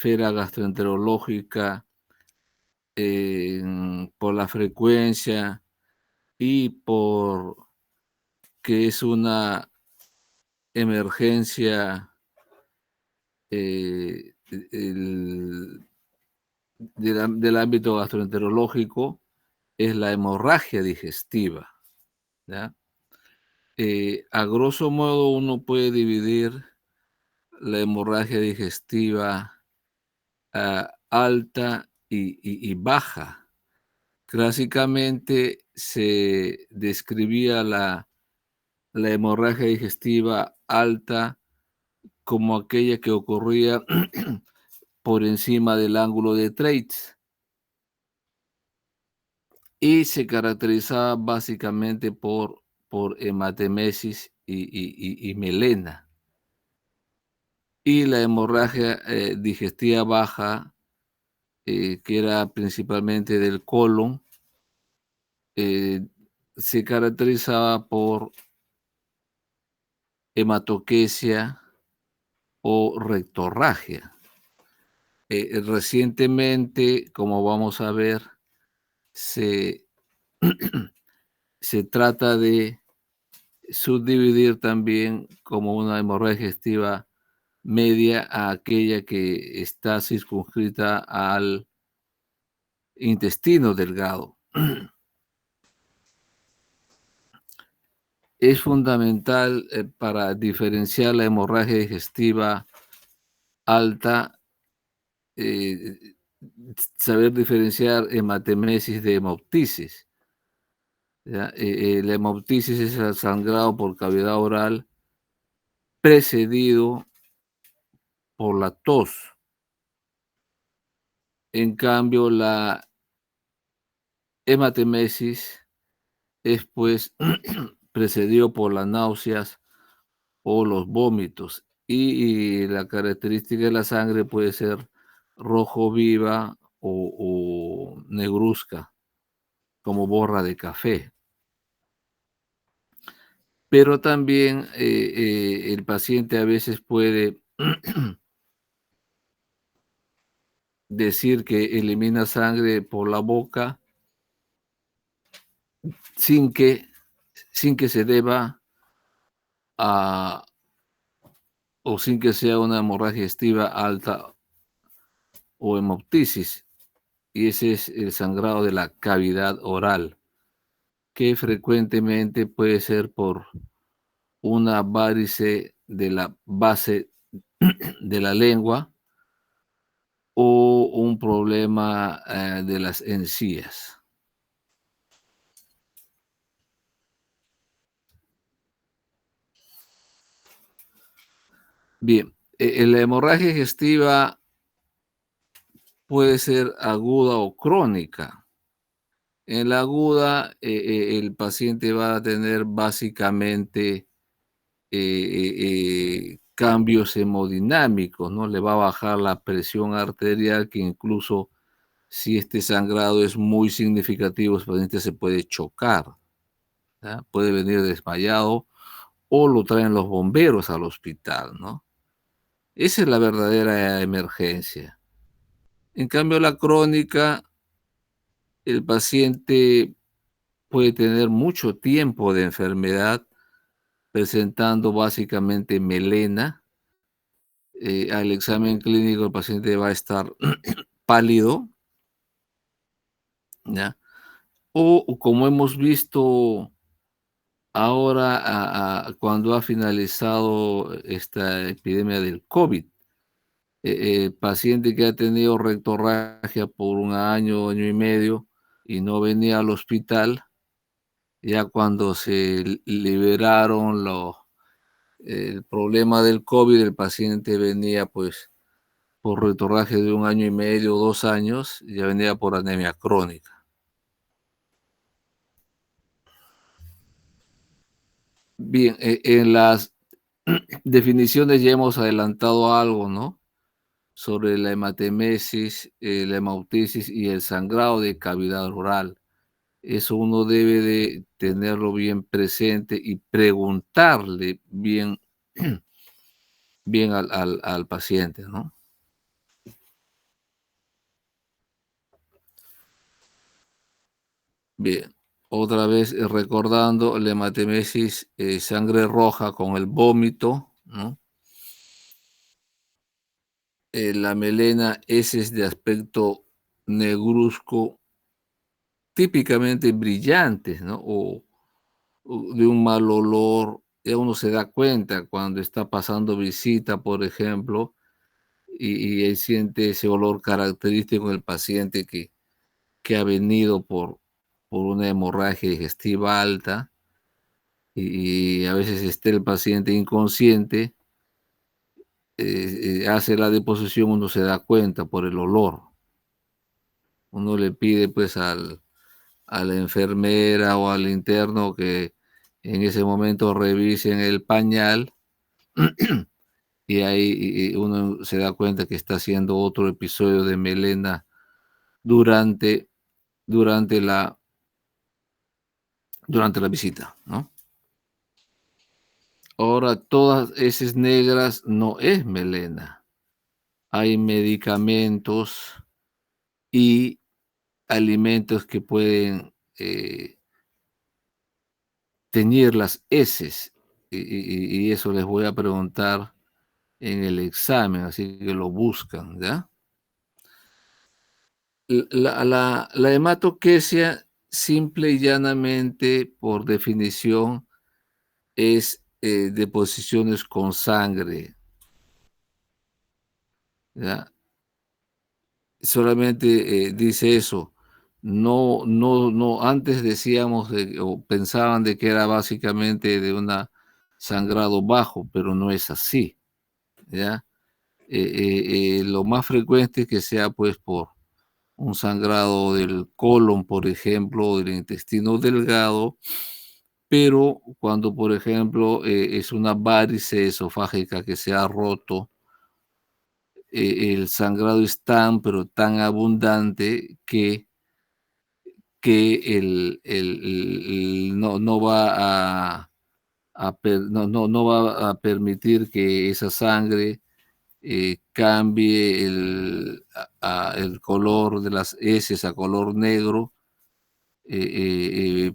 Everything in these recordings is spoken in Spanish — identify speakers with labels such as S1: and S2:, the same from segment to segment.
S1: esfera gastroenterológica por la frecuencia y por que es una emergencia el del ámbito gastroenterológico, es la hemorragia digestiva, ¿ya? A grosso modo, uno puede dividir la hemorragia digestiva alta y baja. Clásicamente se describía la hemorragia digestiva alta como aquella que ocurría por encima del ángulo de Treitz y se caracterizaba básicamente por hematemesis y melena. Y la hemorragia digestiva baja, que era principalmente del colon, eh, se caracterizaba por hematoquesia o rectorragia. Recientemente, como vamos a ver, se, se trata de subdividir también como una hemorragia digestiva media a aquella que está circunscrita al intestino delgado. Es fundamental para diferenciar la hemorragia digestiva alta, eh, saber diferenciar hematemesis de hemoptisis. ¿Ya? La hemoptisis es el sangrado por cavidad oral precedido por la tos. En cambio, la hematemesis es pues precedido por las náuseas o los vómitos. Y la característica de la sangre puede ser rojo viva o negruzca, como borra de café. Pero también el paciente a veces puede decir que elimina sangre por la boca sin que, sin que se deba a, o sin que sea una hemorragia digestiva alta o hemoptisis. Y ese es el sangrado de la cavidad oral, que frecuentemente puede ser por una varice de la base de la lengua o un problema de las encías. Bien, la hemorragia digestiva puede ser aguda o crónica. En la aguda, el paciente va a tener básicamente cambios hemodinámicos, ¿no? Le va a bajar la presión arterial, que incluso si este sangrado es muy significativo, el paciente se puede chocar, ¿ya? Puede venir desmayado o lo traen los bomberos al hospital, ¿no? Esa es la verdadera emergencia. En cambio, la crónica, el paciente puede tener mucho tiempo de enfermedad presentando básicamente melena. Al examen clínico el paciente va a estar pálido, ¿ya? O como hemos visto ahora cuando ha finalizado esta epidemia del COVID, paciente que ha tenido rectorragia por un año, año y medio y no venía al hospital, ya cuando se liberaron el problema del COVID, el paciente venía pues por rectorragia de un año y medio, 2 años, ya venía por anemia crónica. Bien, en las definiciones ya hemos adelantado algo, ¿no? Sobre la hematemesis, la hemoptisis y el sangrado de cavidad oral. Eso uno debe de tenerlo bien presente y preguntarle bien, bien al paciente, ¿no? Bien, otra vez recordando la hematemesis, sangre roja con el vómito, ¿no? La melena, heces de aspecto negruzco, típicamente brillantes, ¿no? O de un mal olor, ya uno se da cuenta cuando está pasando visita, por ejemplo, y él siente ese olor característico del paciente que ha venido por una hemorragia digestiva alta y a veces esté el paciente inconsciente, hace la deposición, uno se da cuenta por el olor. Uno le pide pues a la enfermera o al interno que en ese momento revisen el pañal y ahí uno se da cuenta que está haciendo otro episodio de melena durante, durante la, durante la visita, ¿no? Ahora, todas esas negras no es melena. Hay medicamentos y alimentos que pueden teñir las heces. Y eso les voy a preguntar en el examen, así que lo buscan, ¿ya? La hematoquesia, simple y llanamente, por definición, es deposiciones con sangre, ¿ya? Solamente dice eso. No, antes decíamos o pensaban de que era básicamente de un sangrado bajo, pero no es así, ¿ya? Lo más frecuente es que sea pues por un sangrado del colon, por ejemplo, o del intestino delgado, pero cuando, por ejemplo, es una varice esofágica que se ha roto, el sangrado es tan, pero tan abundante que no va no va a permitir que esa sangre cambie el color de las heces a color negro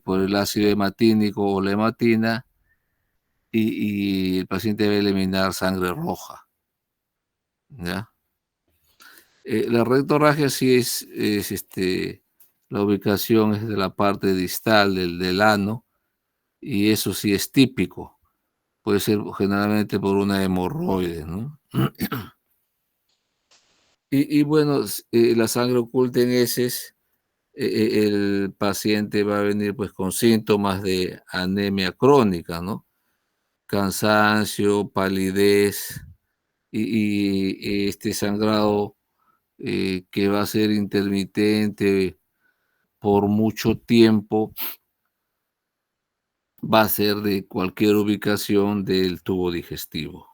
S1: por el ácido hematínico o la hematina y el paciente debe eliminar sangre roja, ¿ya? La rectorragia sí la ubicación es de la parte distal del ano y eso sí es típico. Puede ser generalmente por una hemorroide, ¿no? Y bueno, la sangre oculta en heces, el paciente va a venir pues con síntomas de anemia crónica, ¿no? Cansancio, palidez y este sangrado que va a ser intermitente por mucho tiempo, va a ser de cualquier ubicación del tubo digestivo.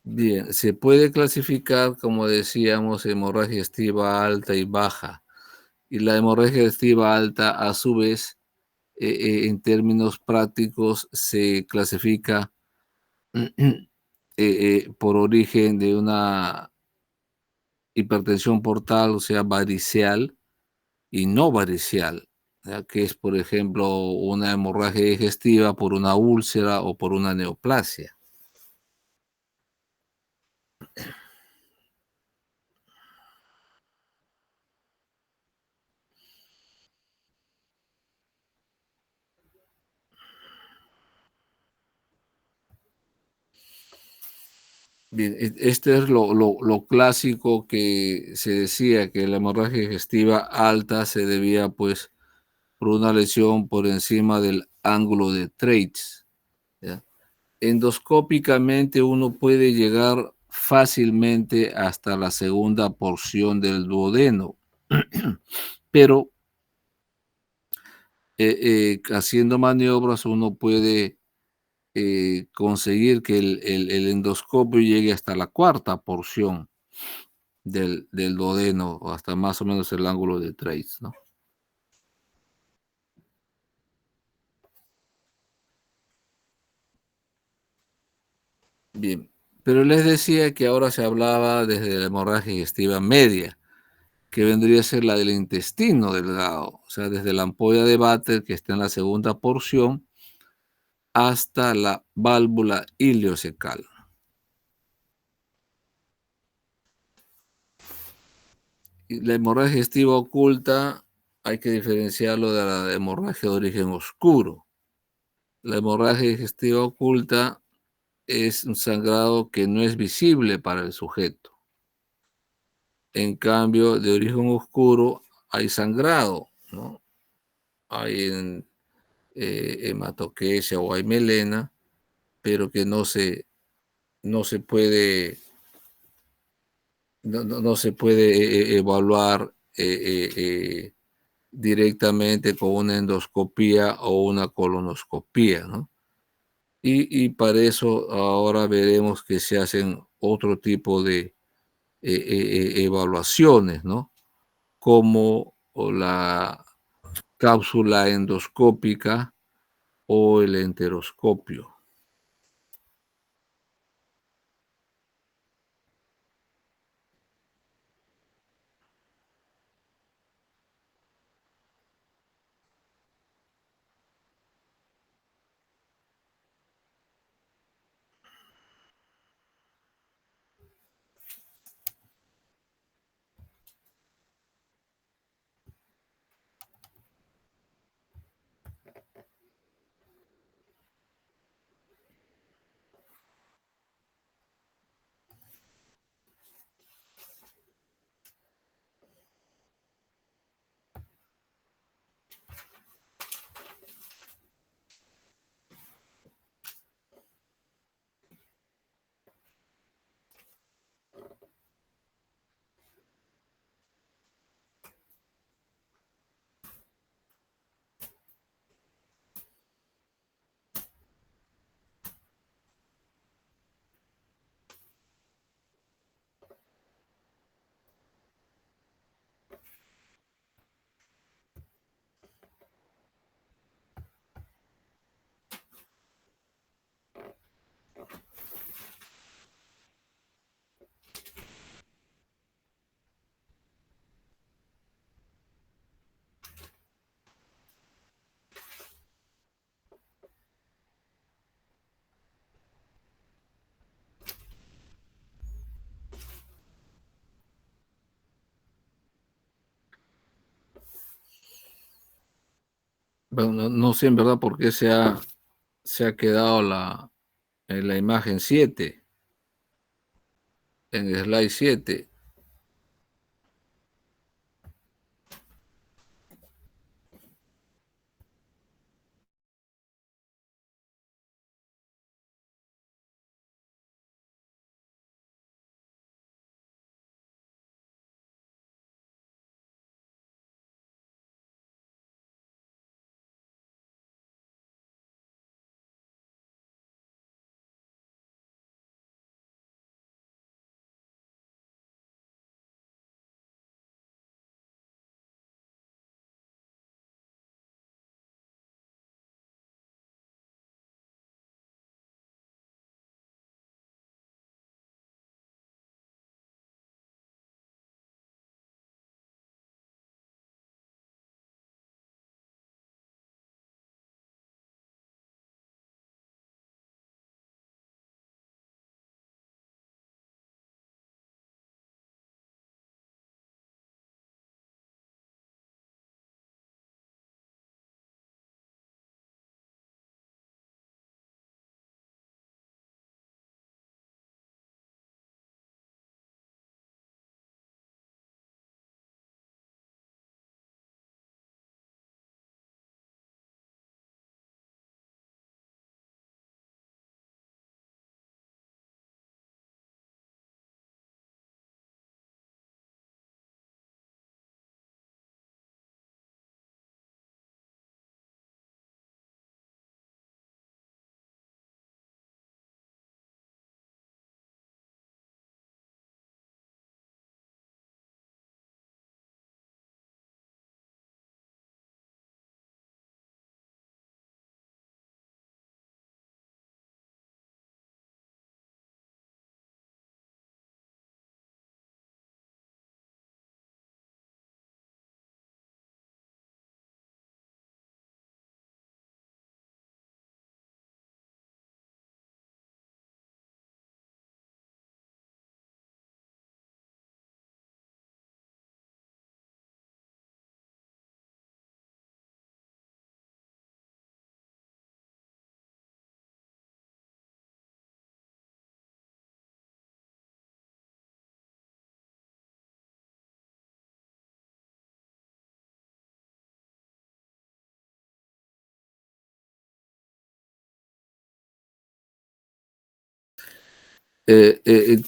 S1: Bien, se puede clasificar, como decíamos, hemorragia digestiva alta y baja. Y la hemorragia digestiva alta, a su vez, en términos prácticos, se clasifica por origen de una hipertensión portal, o sea, varicial y no varicial, ¿ya? Que es, por ejemplo, una hemorragia digestiva por una úlcera o por una neoplasia. Bien, este es lo clásico que se decía, que la hemorragia digestiva alta se debía pues por una lesión por encima del ángulo de Treitz, ¿ya? Endoscópicamente uno puede llegar fácilmente hasta la segunda porción del duodeno, pero haciendo maniobras uno puede conseguir que el endoscopio llegue hasta la cuarta porción del duodeno, o hasta más o menos el ángulo de Treitz, ¿no? Bien. Pero les decía que ahora se hablaba desde la hemorragia digestiva media, que vendría a ser la del intestino delgado, o sea, desde la ampolla de Vater, que está en la segunda porción, hasta la válvula ileocecal. Y la hemorragia digestiva oculta hay que diferenciarlo de la hemorragia de origen oscuro. La hemorragia digestiva oculta es un sangrado que no es visible para el sujeto. En cambio, de origen oscuro hay sangrado, ¿no? Hay hematoquesia o hay melena, pero que no se puede, no se puede evaluar directamente con una endoscopía o una colonoscopía, ¿no? Y para eso ahora veremos que se hacen otro tipo de evaluaciones, ¿no? Como la cápsula endoscópica o el enteroscopio. Bueno, no sé en verdad por qué se ha quedado en la imagen 7, en el slide 7.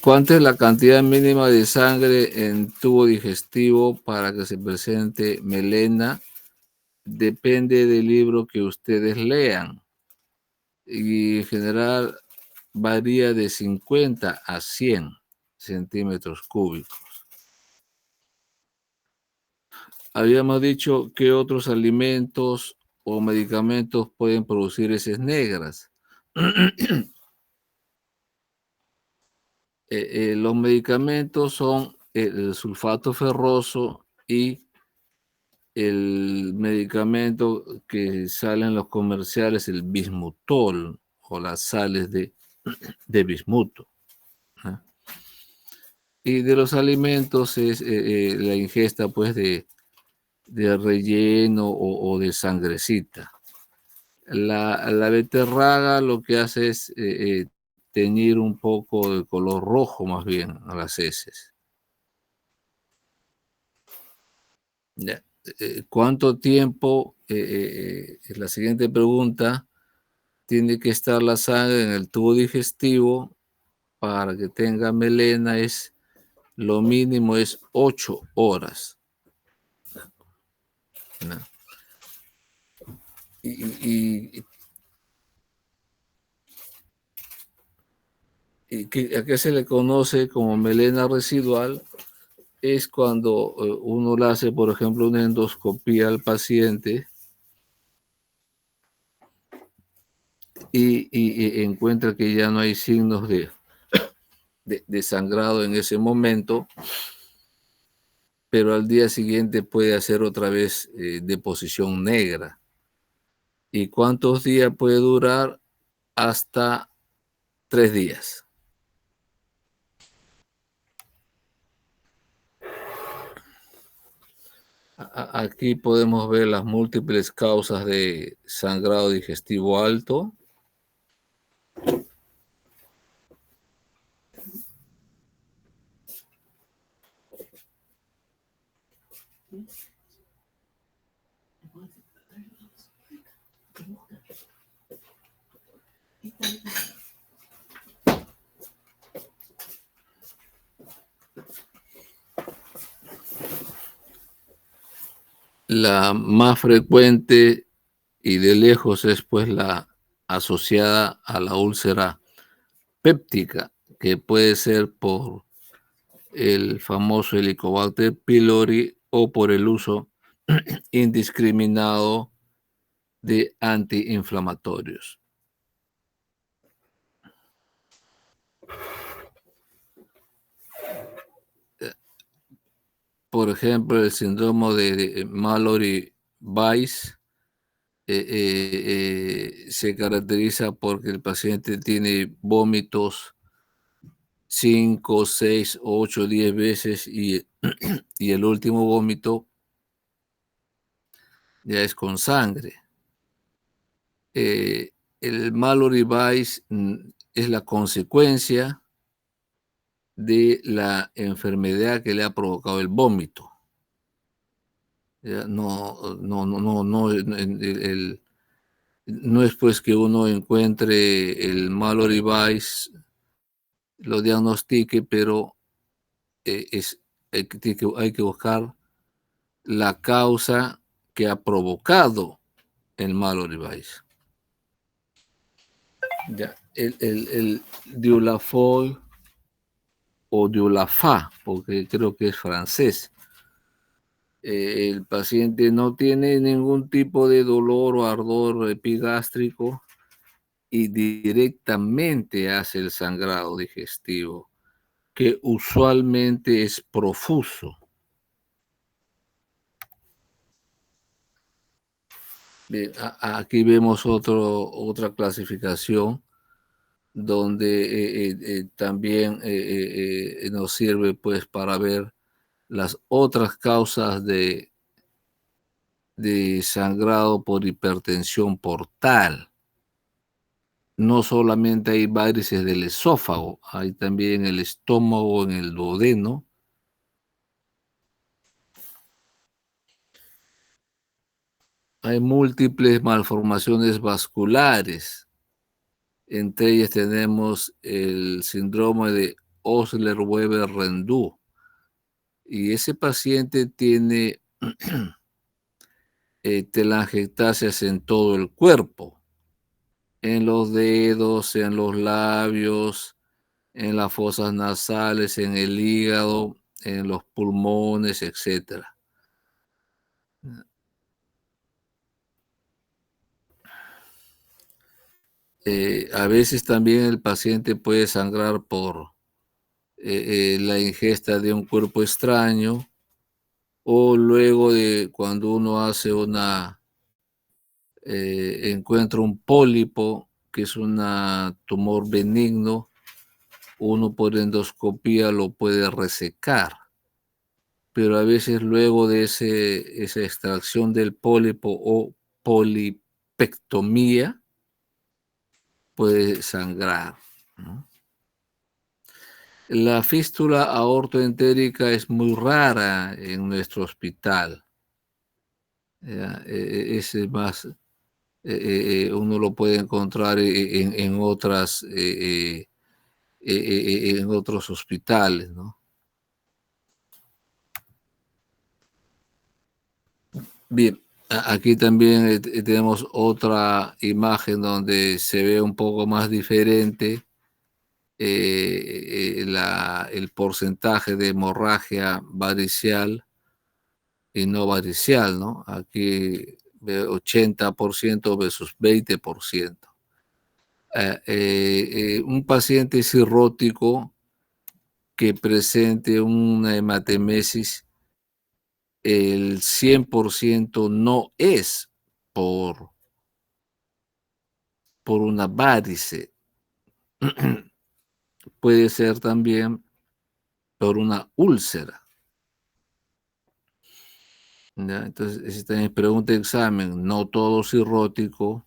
S1: ¿Cuánta es la cantidad mínima de sangre en tubo digestivo para que se presente melena? Depende del libro que ustedes lean y en general varía de 50 a 100 centímetros cúbicos. Habíamos dicho que otros alimentos o medicamentos pueden producir heces negras. Los medicamentos son el sulfato ferroso y el medicamento que sale en los comerciales, el bismutol o las sales de bismuto. ¿Ah? Y de los alimentos es la ingesta pues de relleno o de sangrecita. La beterraga lo que hace es teñir un poco de color rojo más bien a las heces. Ya. ¿Cuánto tiempo? Es la siguiente pregunta. Tiene que estar la sangre en el tubo digestivo para que tenga melena. Lo mínimo es 8 horas. ¿No? Y ¿a qué se le conoce como melena residual? Es cuando uno le hace, por ejemplo, una endoscopía al paciente y encuentra que ya no hay signos de sangrado en ese momento, pero al día siguiente puede hacer otra vez deposición negra. ¿Y cuántos días puede durar? Hasta 3 días. Aquí podemos ver las múltiples causas de sangrado digestivo alto. La más frecuente y de lejos es pues la asociada a la úlcera péptica, que puede ser por el famoso Helicobacter pylori o por el uso indiscriminado de antiinflamatorios. Por ejemplo, el síndrome de Mallory-Weiss se caracteriza porque el paciente tiene vómitos 5, 6, 8, 10 veces y el último vómito ya es con sangre. El Mallory-Weiss es la consecuencia de la enfermedad que le ha provocado el vómito. Ya, no es pues que uno encuentre el Mallory-Weiss, lo diagnostique, pero hay que buscar la causa que ha provocado el Mallory-Weiss. Ya, el Diulafol o Diulafa, porque creo que es francés. El paciente no tiene ningún tipo de dolor o ardor epigástrico y directamente hace el sangrado digestivo, que usualmente es profuso. Bien, aquí vemos otra clasificación donde también nos sirve pues para ver las otras causas de sangrado por hipertensión portal. No solamente hay varices del esófago, hay también el estómago, en el duodeno. Hay múltiples malformaciones vasculares. Entre ellas tenemos el síndrome de Osler-Weber-Rendu. Y ese paciente tiene telangiectasias en todo el cuerpo, en los dedos, en los labios, en las fosas nasales, en el hígado, en los pulmones, etcétera. A veces también el paciente puede sangrar por la ingesta de un cuerpo extraño o luego de cuando uno hace encuentra un pólipo, que es un tumor benigno, uno por endoscopía lo puede resecar, pero a veces luego de esa extracción del pólipo o polipectomía puede sangrar, ¿no? La fístula aortoentérica es muy rara en nuestro hospital. ¿Ya? Es más, uno lo puede encontrar en otras, en otros hospitales, ¿no? Bien, aquí también tenemos otra imagen donde se ve un poco más diferente el porcentaje de hemorragia varicial y no varicial, ¿no? Aquí veo 80% versus 20%. Un paciente cirrótico que presente una hematemesis, el 100% no es por, por una varice, puede ser también por una úlcera. ¿Ya? Entonces, si también pregunta de examen, no todo cirrótico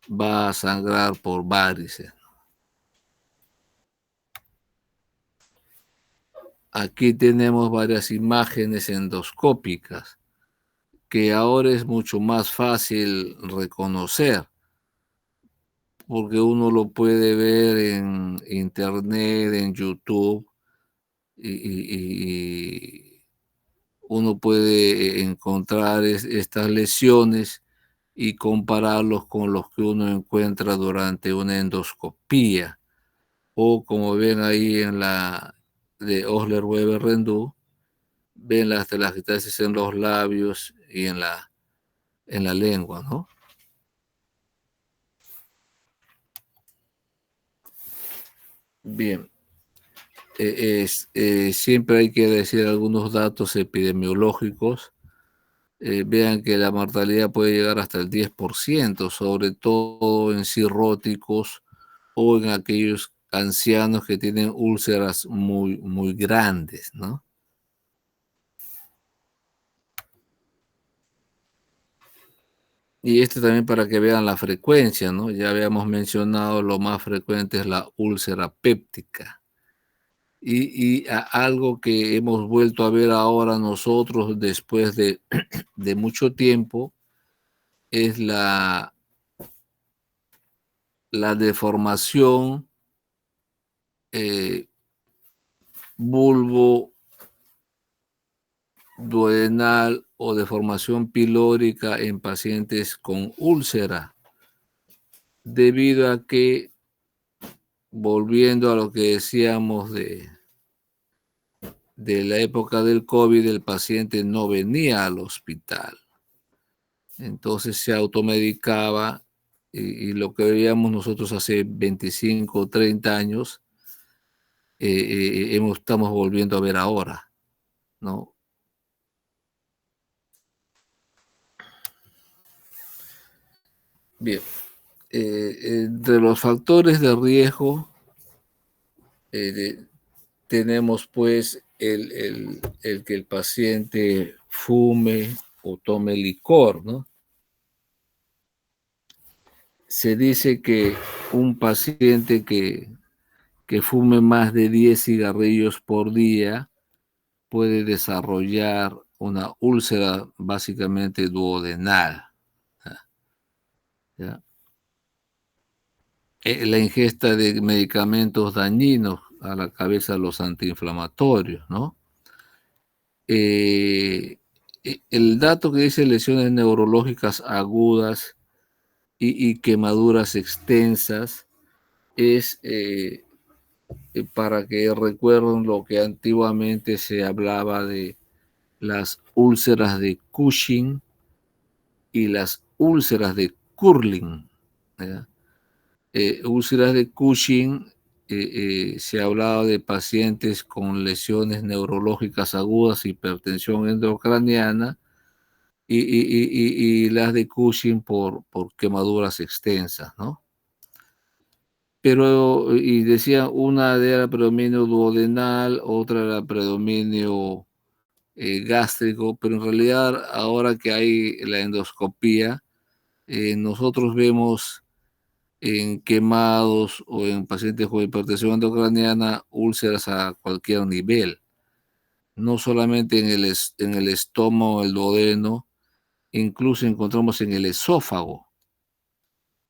S1: va a sangrar por varices. Aquí tenemos varias imágenes endoscópicas que ahora es mucho más fácil reconocer porque uno lo puede ver en internet, en YouTube, y uno puede encontrar estas lesiones y compararlos con los que uno encuentra durante una endoscopía. O como ven ahí en la de Osler-Weber-Rendu, ven las telangiectasias en los labios y en la lengua, ¿no? Bien, siempre hay que decir algunos datos epidemiológicos. Vean que la mortalidad puede llegar hasta el 10%, sobre todo en cirróticos o en aquellos ancianos que tienen úlceras muy, muy grandes, ¿no? Y este también para que vean la frecuencia, ¿no? Ya habíamos mencionado lo más frecuente es la úlcera péptica. Algo que hemos vuelto a ver ahora nosotros después de mucho tiempo es la deformación eh, vulvoduodenal o deformación pilórica en pacientes con úlcera, debido a que, volviendo a lo que decíamos de la época del COVID, el paciente no venía al hospital. Entonces se automedicaba y lo que veíamos nosotros hace 25 o 30 años, estamos volviendo a ver ahora, ¿no? Bien, entre los factores de riesgo tenemos pues el que el paciente fume o tome licor, ¿no? Se dice que un paciente que fume más de 10 cigarrillos por día puede desarrollar una úlcera básicamente duodenal. ¿Ya? la ingesta de medicamentos dañinos a la cabeza, los antiinflamatorios, ¿no? Eh, el dato que dice lesiones neurológicas agudas y quemaduras extensas es para que recuerden lo que antiguamente se hablaba de las úlceras de Cushing y las úlceras de Curling. ¿Ya? Úlceras de Cushing, se ha hablado de pacientes con lesiones neurológicas agudas, hipertensión endocraniana, y las de Cushing por quemaduras extensas, ¿no? Pero, y decía, una era predominio duodenal, otra era predominio gástrico, pero en realidad ahora que hay la endoscopía, nosotros vemos en quemados o en pacientes con hipertensión endocraniana úlceras a cualquier nivel, no solamente en el estómago, el duodeno, incluso encontramos en el esófago.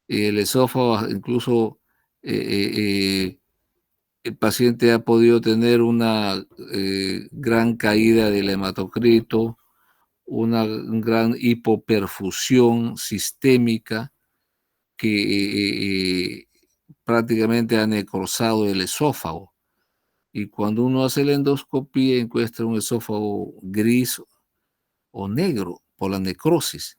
S1: Y el esófago incluso el paciente ha podido tener una gran caída del hematocrito, una gran hipoperfusión sistémica que prácticamente ha necrosado el esófago. Y cuando uno hace la endoscopía encuentra un esófago gris o negro por la necrosis.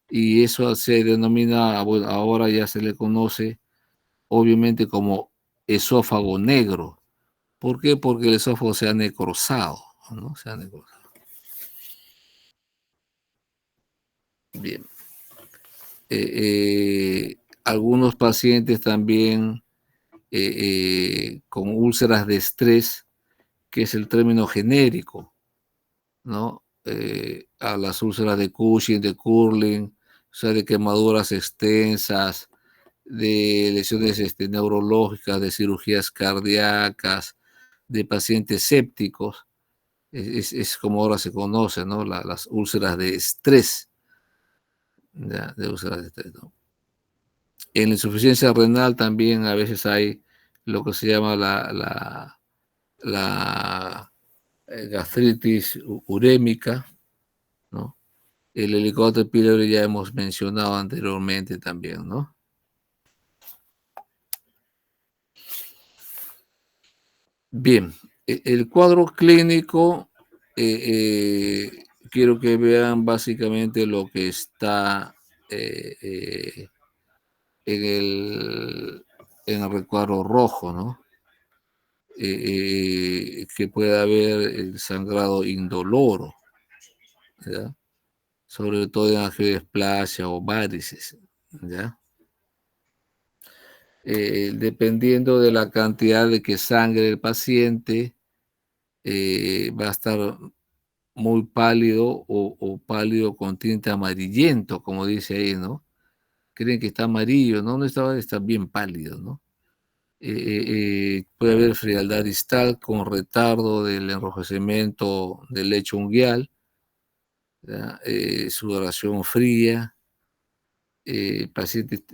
S1: Y eso se denomina, bueno, ahora ya se le conoce obviamente como esófago negro. ¿Por qué? Porque el esófago se ha necrosado, ¿no? Se ha necrosado. Bien. Algunos pacientes también con úlceras de estrés, que es el término genérico, ¿no? A las úlceras de Cushing, de Curling, o sea, de quemaduras extensas, de lesiones neurológicas, de cirugías cardíacas, de pacientes sépticos, es como ahora se conoce, ¿no? Las úlceras de estrés, ¿ya? De úlceras de estrés, ¿no? En la insuficiencia renal también a veces hay lo que se llama la gastritis urémica, ¿no? El Helicobacter pylori ya hemos mencionado anteriormente también, ¿no? Bien, el cuadro clínico, quiero que vean básicamente lo que está eh, eh, en el recuadro rojo, ¿no? Que puede haber el sangrado indoloro, ¿ya? Sobre todo en angiodisplasia o varices, ¿ya? Dependiendo de la cantidad de que sangre el paciente, va a estar muy pálido o pálido con tinte amarillento, como dice ahí, ¿no? Creen que está amarillo, ¿no? No está bien pálido, ¿no? Puede haber frialdad distal con retardo del enrojecimiento del lecho unguial, ¿ya? Sudoración fría, el paciente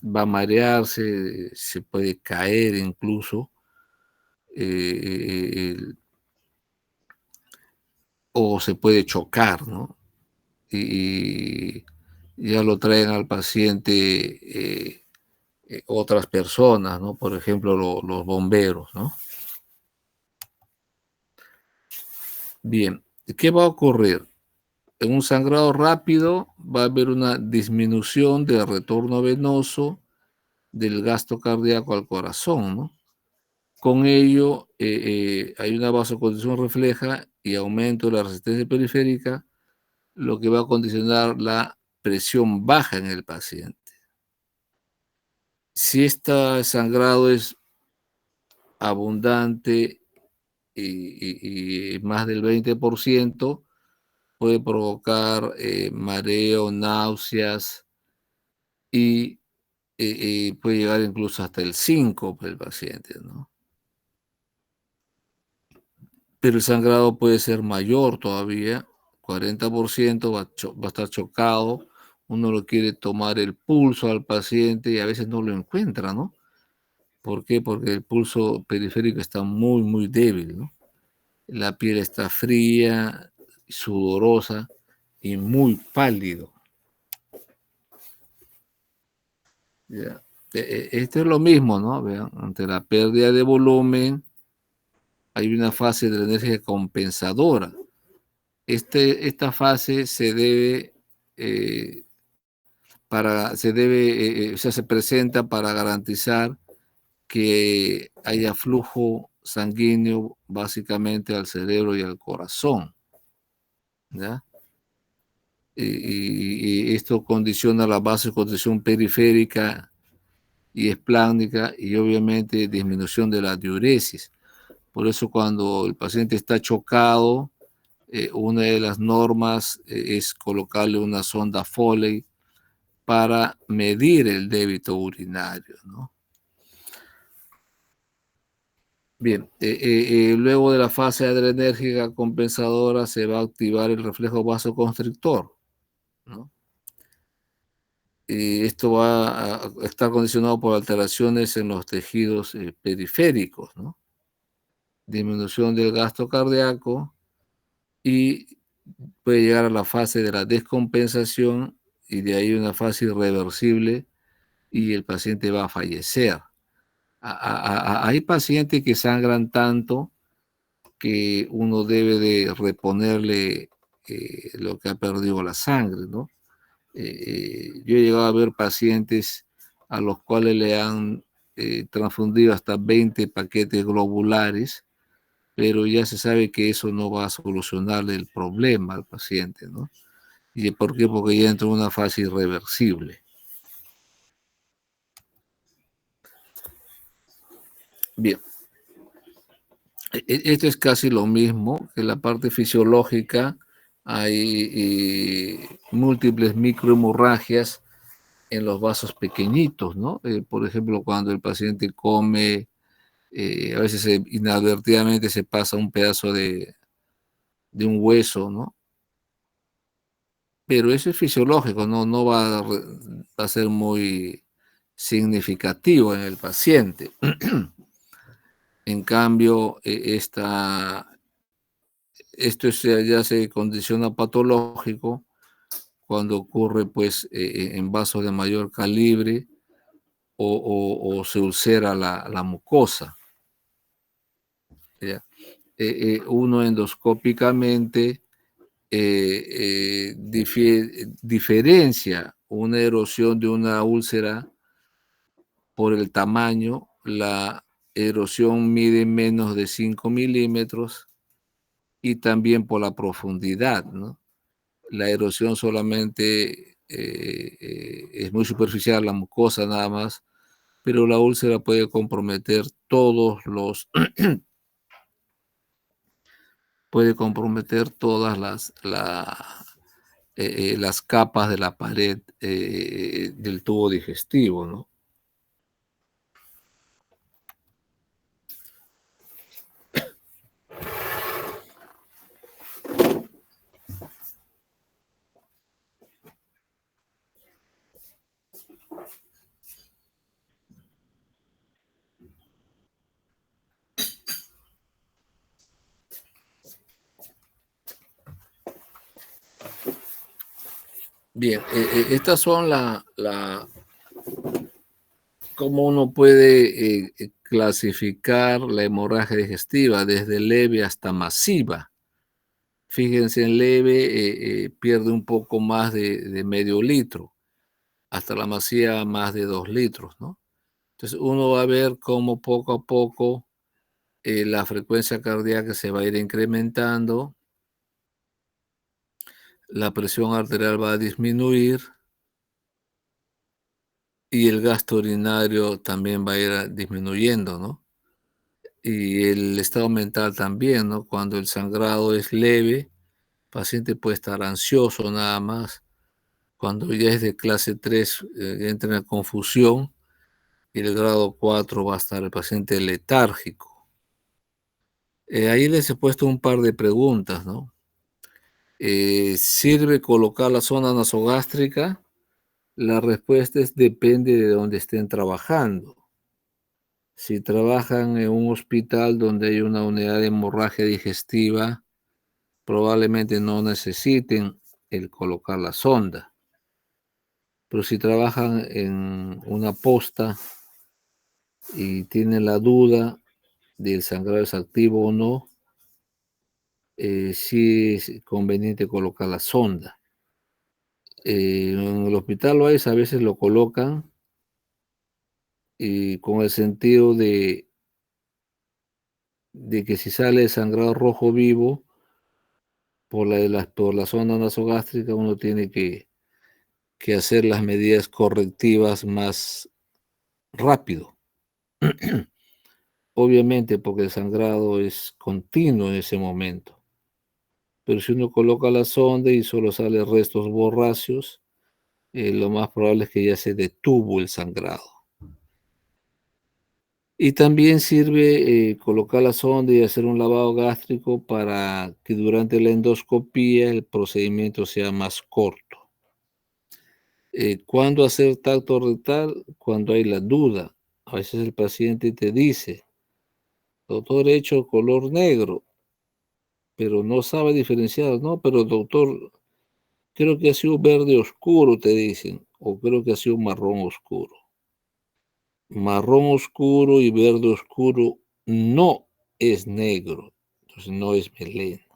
S1: va a marearse, se puede caer incluso, o se puede chocar, ¿no? Y ya lo traen al paciente otras personas, ¿no? Por ejemplo, los bomberos, ¿no? Bien, ¿qué va a ocurrir? En un sangrado rápido va a haber una disminución del retorno venoso del gasto cardíaco al corazón, ¿no? Con ello, hay una vasoconstricción refleja y aumento de la resistencia periférica, lo que va a condicionar la presión baja en el paciente. Si este sangrado es abundante y más del 20%, puede provocar mareo, náuseas y puede llegar incluso hasta el síncope del paciente, ¿no? Pero el sangrado puede ser mayor todavía, 40% va a estar chocado, uno lo quiere tomar el pulso al paciente y a veces no lo encuentra, ¿no? ¿Por qué? Porque el pulso periférico está muy, muy débil, ¿no? La piel está fría, sudorosa y muy pálido. ¿Ya? Esto es lo mismo, ¿no? Vean, ante la pérdida de volumen hay una fase de la energía compensadora. Esta fase se debe, eh, o sea, se presenta para garantizar que haya flujo sanguíneo básicamente al cerebro y al corazón, ¿ya? Y esto condiciona la vasoconstricción periférica y espláncnica y obviamente disminución de la diuresis. Por eso cuando el paciente está chocado, una de las normas es colocarle una sonda Foley para medir el débito urinario, ¿no? Bien, luego de la fase adrenérgica compensadora se va a activar el reflejo vasoconstrictor, ¿no? Y esto va a estar condicionado por alteraciones en los tejidos periféricos, ¿no? Disminución del gasto cardíaco y puede llegar a la fase de la descompensación y de ahí una fase irreversible y el paciente va a fallecer. Hay pacientes que sangran tanto que uno debe de reponerle lo que ha perdido la sangre, ¿no? Yo he llegado a ver pacientes a los cuales le han transfundido hasta 20 paquetes globulares, pero ya se sabe que eso no va a solucionarle el problema al paciente, ¿no? ¿Y por qué? Porque ya entra en una fase irreversible. Bien, esto es casi lo mismo que la parte fisiológica. Hay múltiples microhemorragias en los vasos pequeñitos, ¿no? Por ejemplo, cuando el paciente come, a veces inadvertidamente se pasa un pedazo de un hueso, ¿no? Pero eso es fisiológico, no va a ser muy significativo en el paciente. En cambio, esto ya se condiciona patológico cuando ocurre pues en vasos de mayor calibre o se ulcera la mucosa. ¿Ya? Uno endoscópicamente diferencia una erosión de una úlcera por el tamaño. La erosión mide menos de 5 milímetros y también por la profundidad, ¿no? La erosión solamente es muy superficial, la mucosa nada más, pero la úlcera puede comprometer puede comprometer todas las capas de la pared del tubo digestivo, ¿no? Bien, estas son cómo uno puede clasificar la hemorragia digestiva desde leve hasta masiva. Fíjense, en leve pierde un poco más de medio litro, hasta la masiva más de 2 litros, ¿no? Entonces uno va a ver cómo poco a poco la frecuencia cardíaca se va a ir incrementando, la presión arterial va a disminuir y el gasto urinario también va a ir disminuyendo, ¿no? Y el estado mental también, ¿no? Cuando el sangrado es leve, el paciente puede estar ansioso nada más. Cuando ya es de clase 3 entra en confusión y el grado 4 va a estar el paciente letárgico. Ahí les he puesto un par de preguntas, ¿no? ¿Sirve colocar la zona nasogástrica? La respuesta es depende de dónde estén trabajando. Si trabajan en un hospital donde hay una unidad de hemorragia digestiva, probablemente no necesiten el colocar la sonda. Pero si trabajan en una posta y tienen la duda del sangrado es activo o no, sí es conveniente colocar la sonda. En el hospital lo hay, a veces lo colocan y con el sentido de que si sale sangrado rojo vivo por la zona nasogástrica, uno tiene que hacer las medidas correctivas más rápido. Obviamente, porque el sangrado es continuo en ese momento. Pero si uno coloca la sonda y solo sale restos borráceos, lo más probable es que ya se detuvo el sangrado. Y también sirve colocar la sonda y hacer un lavado gástrico para que durante la endoscopía el procedimiento sea más corto. ¿Cuándo hacer tacto rectal? Cuando hay la duda. A veces el paciente te dice, doctor, he hecho color negro, pero no sabe diferenciar. No, pero doctor, creo que ha sido verde oscuro, te dicen, o creo que ha sido marrón oscuro. Marrón oscuro y verde oscuro no es negro, entonces no es melena.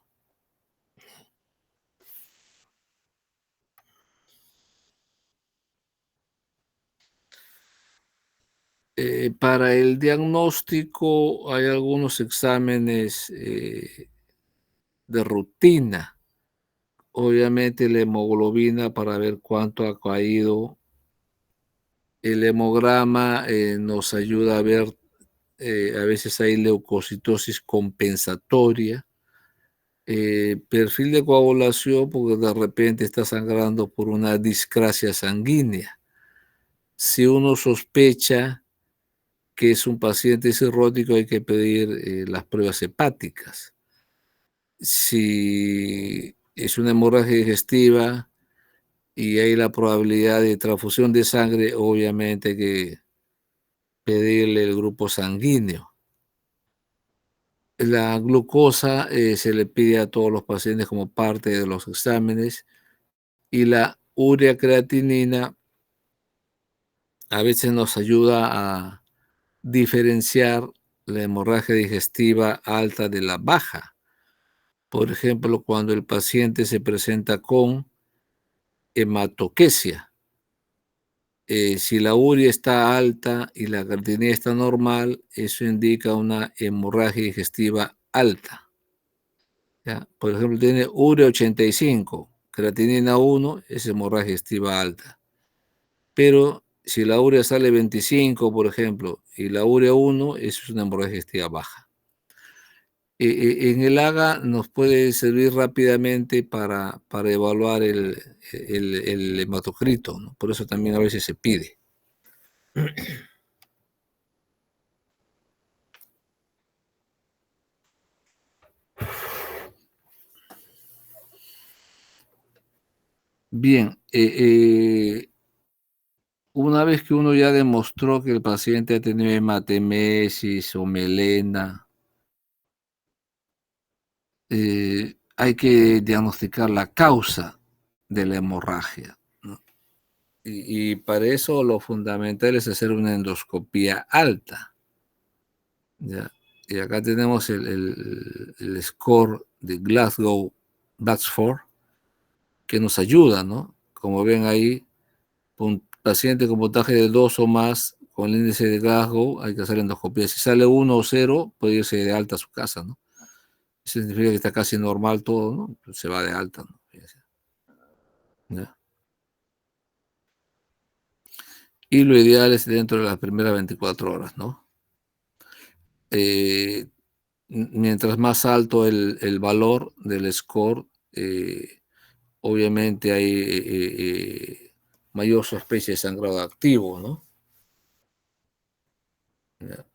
S1: Para el diagnóstico hay algunos exámenes de rutina. Obviamente la hemoglobina para ver cuánto ha caído. El hemograma nos ayuda a ver, a veces hay leucocitosis compensatoria. Perfil de coagulación, porque de repente está sangrando por una discrasia sanguínea. Si uno sospecha que es un paciente cirrótico, hay que pedir las pruebas hepáticas. Si es una hemorragia digestiva y hay la probabilidad de transfusión de sangre, obviamente hay que pedirle el grupo sanguíneo. La glucosa se le pide a todos los pacientes como parte de los exámenes y la urea creatinina a veces nos ayuda a diferenciar la hemorragia digestiva alta de la baja. Por ejemplo, cuando el paciente se presenta con hematoquesia, si la urea está alta y la creatinina está normal, eso indica una hemorragia digestiva alta. ¿Ya? Por ejemplo, tiene urea 85, creatinina 1, es hemorragia digestiva alta. Pero si la urea sale 25, por ejemplo, y la urea 1, eso es una hemorragia digestiva baja. En el AGA nos puede servir rápidamente para evaluar el hematocrito, ¿no? Por eso también a veces se pide. Bien, una vez que uno ya demostró que el paciente ha tenido hematemesis o melena, hay que diagnosticar la causa de la hemorragia, ¿no? Y para eso lo fundamental es hacer una endoscopía alta, ¿ya? Y acá tenemos el score de Glasgow Batsford que nos ayuda, ¿no? Como ven ahí, un paciente con puntaje de 2 o más con el índice de Glasgow, hay que hacer endoscopía. Si sale 1 o 0, puede irse de alta a su casa, ¿no? Eso significa que está casi normal todo, ¿no? Pues se va de alta, ¿no? ¿Ya? Y lo ideal es dentro de las primeras 24 horas, ¿no? Eh, Mientras más alto el valor del score, obviamente hay mayor sospecha de sangrado activo, ¿no? Ya.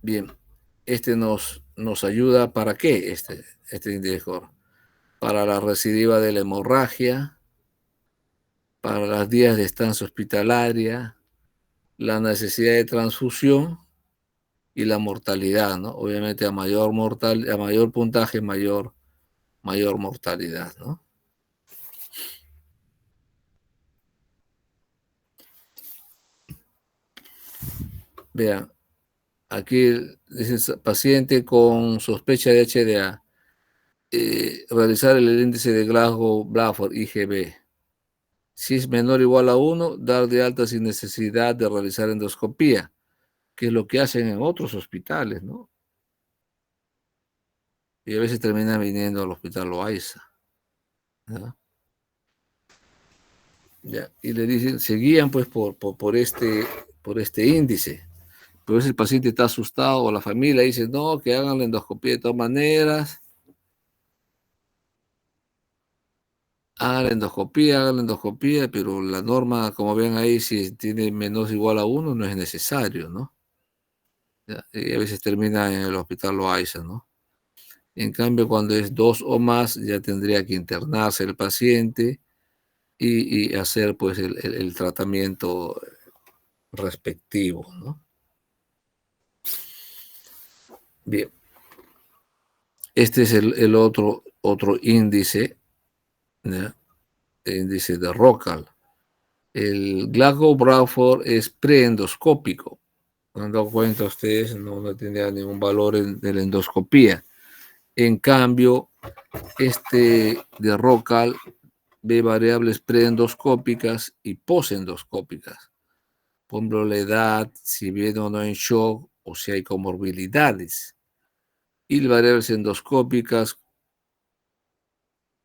S1: Bien, este nos ayuda para qué, este indicador. Para la recidiva de la hemorragia, para los días de estancia hospitalaria, la necesidad de transfusión y la mortalidad, ¿no? Obviamente a mayor puntaje, mayor mortalidad, ¿no? Vean, aquí dice paciente con sospecha de HDA, realizar el índice de Glasgow-Bradford, IgB. Si es menor o igual a 1, dar de alta sin necesidad de realizar endoscopía, que es lo que hacen en otros hospitales, ¿no? Y a veces terminan viniendo al hospital Loaiza, ¿no? Ya, y le dicen, se guían pues por este índice. Pero si el paciente está asustado o la familia dice, no, que hagan la endoscopía de todas maneras, hagan la endoscopía, pero la norma, como ven ahí, si tiene menos o igual a 1, no es necesario, ¿no? Ya, y a veces termina en el hospital Loaiza, ¿no? En cambio, cuando es 2 o más, ya tendría que internarse el paciente y hacer pues el tratamiento respectivo, ¿no? Bien, este es el otro índice, ¿ya? El índice de Rockall. El Glasgow-Bradford es preendoscópico. ¿Se han dado cuenta ustedes? No tenía ningún valor de la endoscopía. En cambio, este de Rockall ve variables preendoscópicas y posendoscópicas. Por ejemplo, la edad, si viene o no en shock o si hay comorbilidades. Y las variables endoscópicas,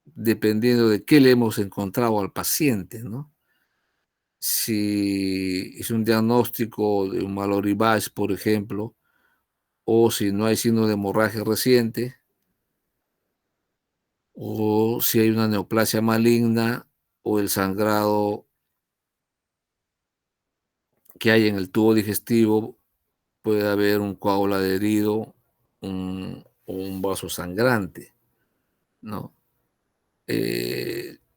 S1: dependiendo de qué le hemos encontrado al paciente, ¿no? Si es un diagnóstico de un Mallory-Weiss, por ejemplo, o si no hay signo de hemorragia reciente, o si hay una neoplasia maligna, o el sangrado que hay en el tubo digestivo, puede haber un coágulo adherido, o un vaso sangrante, ¿no?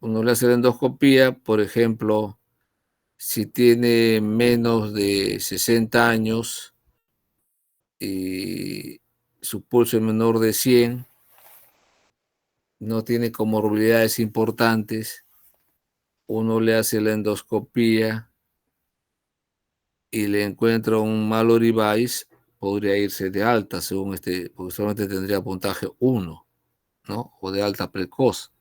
S1: Uno le hace la endoscopía, por ejemplo, si tiene menos de 60 años y su pulso es menor de 100, no tiene comorbilidades importantes, uno le hace la endoscopía y le encuentra un Mallory-Weiss, podría irse de alta según porque solamente tendría puntaje 1, ¿no? O de alta precoz.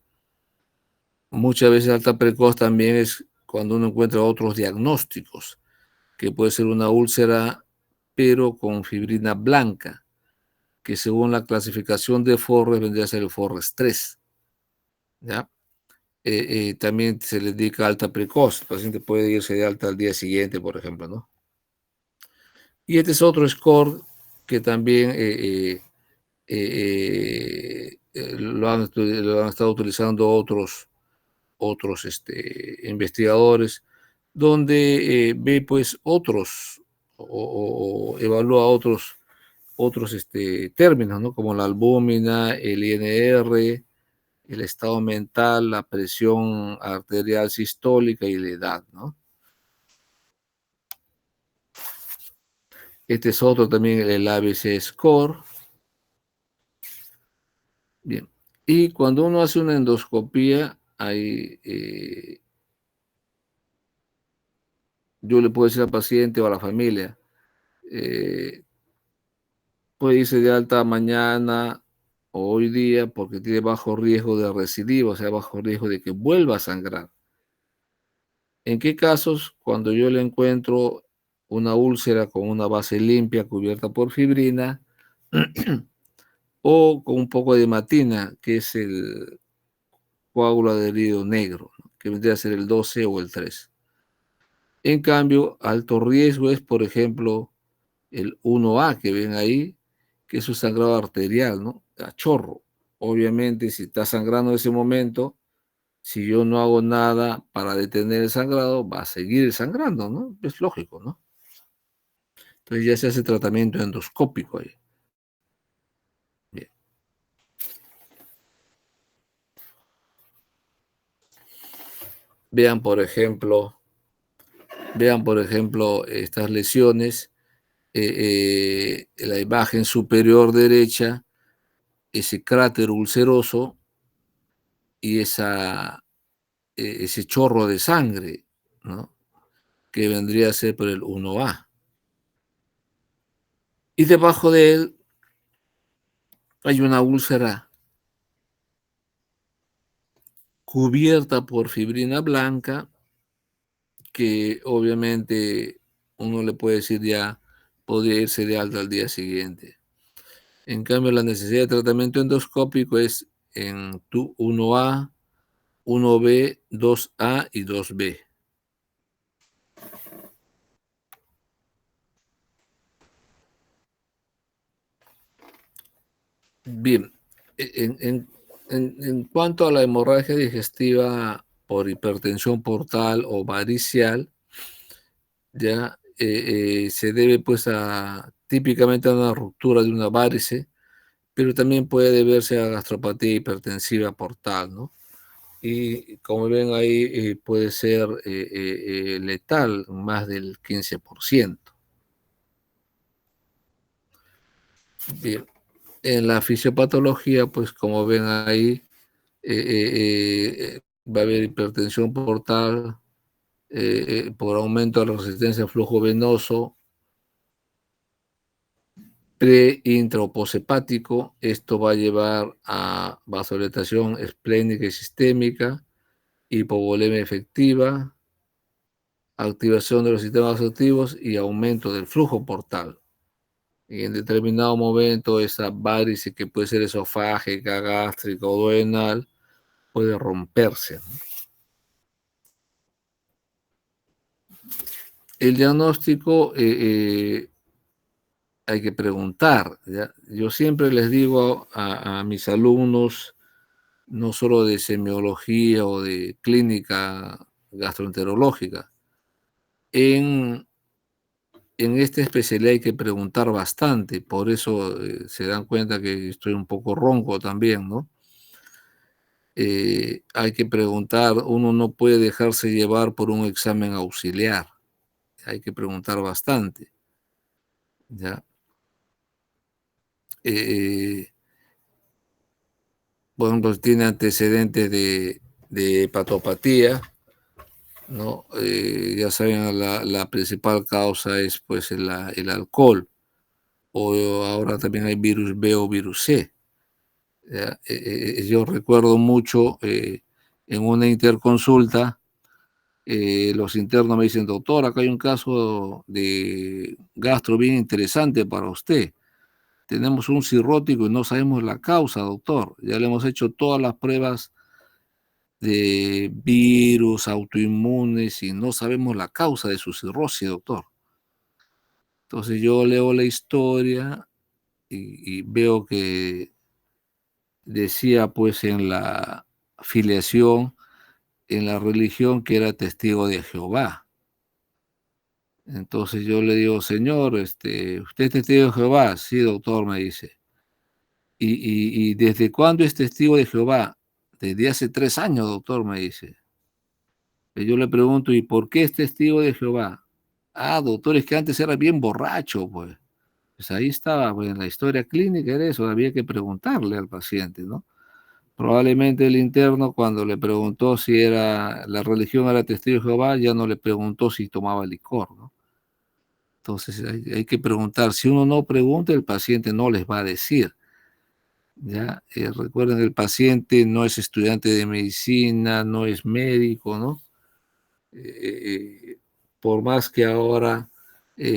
S1: Muchas veces alta precoz también es cuando uno encuentra otros diagnósticos, que puede ser una úlcera, pero con fibrina blanca, que según la clasificación de Forres vendría a ser el Forres 3, ¿ya? También se le indica alta precoz. El paciente puede irse de alta al día siguiente, por ejemplo, ¿no? Y este es otro score que también lo han estado utilizando otros investigadores, donde ve pues otros o evalúa otros términos, ¿no? Como la albúmina, el INR, el estado mental, la presión arterial sistólica y la edad, ¿no? Este es otro también, el ABC Score. Bien. Y cuando uno hace una endoscopía, yo le puedo decir al paciente o a la familia, eh, puede irse de alta mañana o hoy día porque tiene bajo riesgo de recidiva, o sea, bajo riesgo de que vuelva a sangrar. ¿En qué casos? Cuando yo le encuentro una úlcera con una base limpia cubierta por fibrina o con un poco de hematina, que es el coágulo adherido negro, ¿no? Que vendría a ser el 12 o el 3. En cambio, alto riesgo es, por ejemplo, el 1A que ven ahí, que es un sangrado arterial, ¿no? A chorro. Obviamente, si está sangrando en ese momento, si yo no hago nada para detener el sangrado, va a seguir sangrando, ¿no? Es lógico, ¿no? Entonces ya se hace tratamiento endoscópico ahí. Bien. Vean, por ejemplo, estas lesiones, la imagen superior derecha, ese cráter ulceroso y ese chorro de sangre, ¿no? Que vendría a ser por el 1A. Y debajo de él hay una úlcera cubierta por fibrina blanca que obviamente uno le puede decir ya podría irse de alta al día siguiente. En cambio, la necesidad de tratamiento endoscópico es en tu 1A, 1B, 2A y 2B. Bien, en cuanto a la hemorragia digestiva por hipertensión portal o varicial, ya se debe pues típicamente a una ruptura de una varice, pero también puede deberse a gastropatía hipertensiva portal, ¿no? Y como ven ahí, puede ser letal, más del 15%. Bien, en la fisiopatología, pues como ven ahí, va a haber hipertensión portal por aumento de la resistencia al flujo venoso, pre-intraoposhepático. Esto va a llevar a vasodilatación esplénica y sistémica, hipovolemia efectiva, activación de los sistemas activos y aumento del flujo portal. Y en determinado momento esa varice que puede ser esofágica, gástrica o duodenal puede romperse, ¿no? El diagnóstico hay que preguntar, ¿ya? Yo siempre les digo a mis alumnos, no solo de semiología o de clínica gastroenterológica, en esta especialidad hay que preguntar bastante, por eso se dan cuenta que estoy un poco ronco también, ¿no? Hay que preguntar, uno no puede dejarse llevar por un examen auxiliar, hay que preguntar bastante, ¿ya? Eh, por ejemplo, si tiene antecedentes de hepatopatía, ¿no? Ya saben, la principal causa es pues el alcohol, o ahora también hay virus B o virus C. ¿Ya? Yo recuerdo mucho en una interconsulta, los internos me dicen, doctor, acá hay un caso de gastro bien interesante para usted. Tenemos un cirrótico y no sabemos la causa, doctor. Ya le hemos hecho todas las pruebas de virus autoinmunes y no sabemos la causa de su cirrosis, doctor. Entonces yo leo la historia y veo que decía pues en la filiación, en la religión, que era testigo de Jehová. Entonces yo le digo, señor, ¿usted es testigo de Jehová? Sí, doctor, me dice. ¿Y desde cuándo es testigo de Jehová? Desde hace 3 años, doctor, me dice. Y yo le pregunto, ¿y por qué es testigo de Jehová? Ah, doctor, es que antes era bien borracho, pues. Pues ahí estaba, pues en la historia clínica era eso, había que preguntarle al paciente, ¿no? Probablemente el interno, cuando le preguntó si era la religión era testigo de Jehová, ya no le preguntó si tomaba licor, ¿no? Entonces hay que preguntar. Si uno no pregunta, el paciente no les va a decir. ¿Ya? Recuerden, el paciente no es estudiante de medicina, no es médico, ¿no? Por más que ahora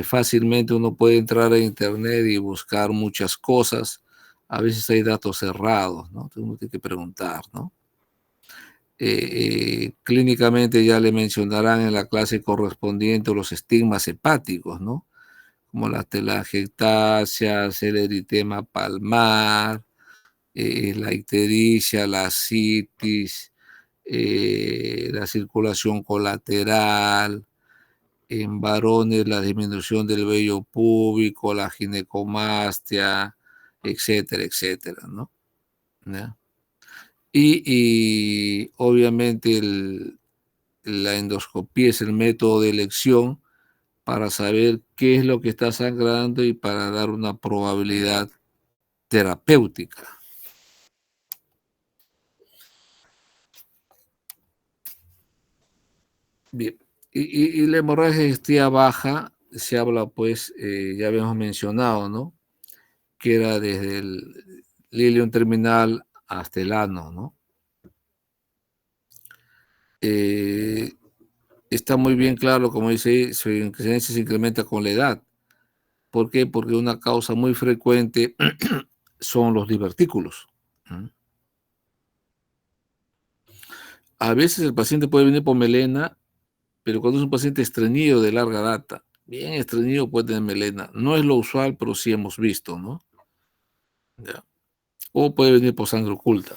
S1: fácilmente uno puede entrar a internet y buscar muchas cosas, a veces hay datos cerrados, ¿no? Entonces uno tiene que preguntar, ¿no? Clínicamente ya le mencionarán en la clase correspondiente los estigmas hepáticos, ¿no? Como la telangiectasia, el eritema palmar, la ictericia, la citis, la circulación colateral, en varones la disminución del vello púbico, la ginecomastia, etcétera, etcétera, ¿no? ¿Ya? Y obviamente la endoscopía es el método de elección para saber qué es lo que está sangrando y para dar una probabilidad terapéutica. Bien, y la hemorragia digestiva baja se habla, pues, ya habíamos mencionado, ¿no? Que era desde el ileum terminal hasta el ano, ¿no? Eh, Está muy bien claro, como dice ahí, su incidencia se incrementa con la edad. ¿Por qué? Porque una causa muy frecuente son los divertículos. ¿Mm? A veces el paciente puede venir por melena, pero cuando es un paciente estreñido de larga data, bien estreñido puede tener melena. No es lo usual, pero sí hemos visto, ¿no? Ya. O puede venir por sangre oculta.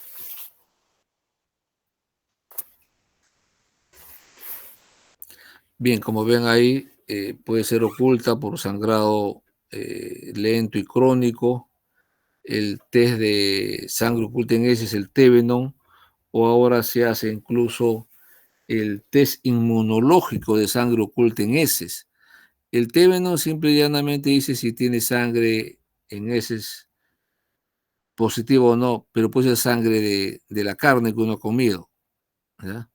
S1: Bien, como ven ahí, puede ser oculta por sangrado lento y crónico. El test de sangre oculta en heces es el Tevenon, o ahora se hace incluso el test inmunológico de sangre oculta en heces. El Tevenon simple y llanamente dice si tiene sangre en heces positivo o no, pero puede ser sangre de la carne que uno ha comido, ¿ya?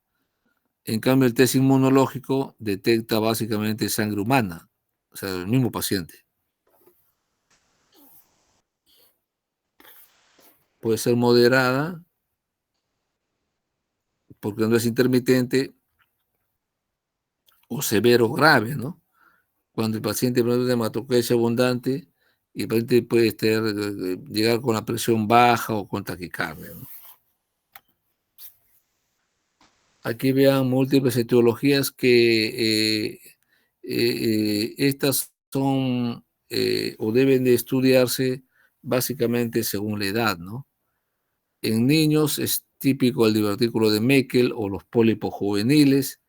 S1: En cambio, el test inmunológico detecta básicamente sangre humana, o sea, el mismo paciente. Puede ser moderada, porque no es intermitente, o severo grave, ¿no? Cuando el paciente tiene una hematopoiesis abundante y el paciente puede llegar con la presión baja o con taquicardia, ¿no? Aquí vean múltiples etiologías que estas son o deben de estudiarse básicamente según la edad, ¿no? En niños es típico el divertículo de Meckel o los pólipos juveniles.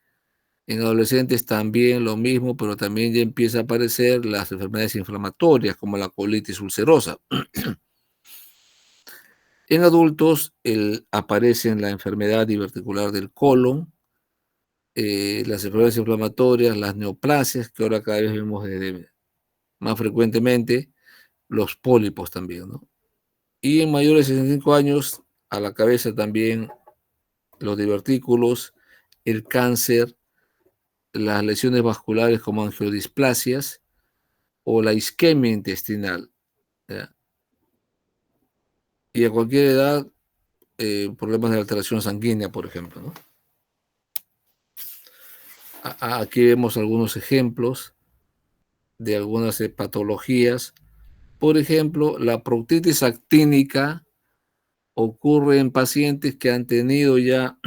S1: En adolescentes también lo mismo, pero también ya empieza a aparecer las enfermedades inflamatorias como la colitis ulcerosa. En adultos aparecen la enfermedad diverticular del colon, las enfermedades inflamatorias, las neoplasias, que ahora cada vez vemos más frecuentemente, los pólipos también, ¿no? Y en mayores de 65 años, a la cabeza también los divertículos, el cáncer, las lesiones vasculares como angiodisplasias o la isquemia intestinal, ¿ya? Y a cualquier edad, problemas de alteración sanguínea, por ejemplo, ¿no? Aquí vemos algunos ejemplos de algunas patologías. Por ejemplo, la proctitis actínica ocurre en pacientes que han tenido ya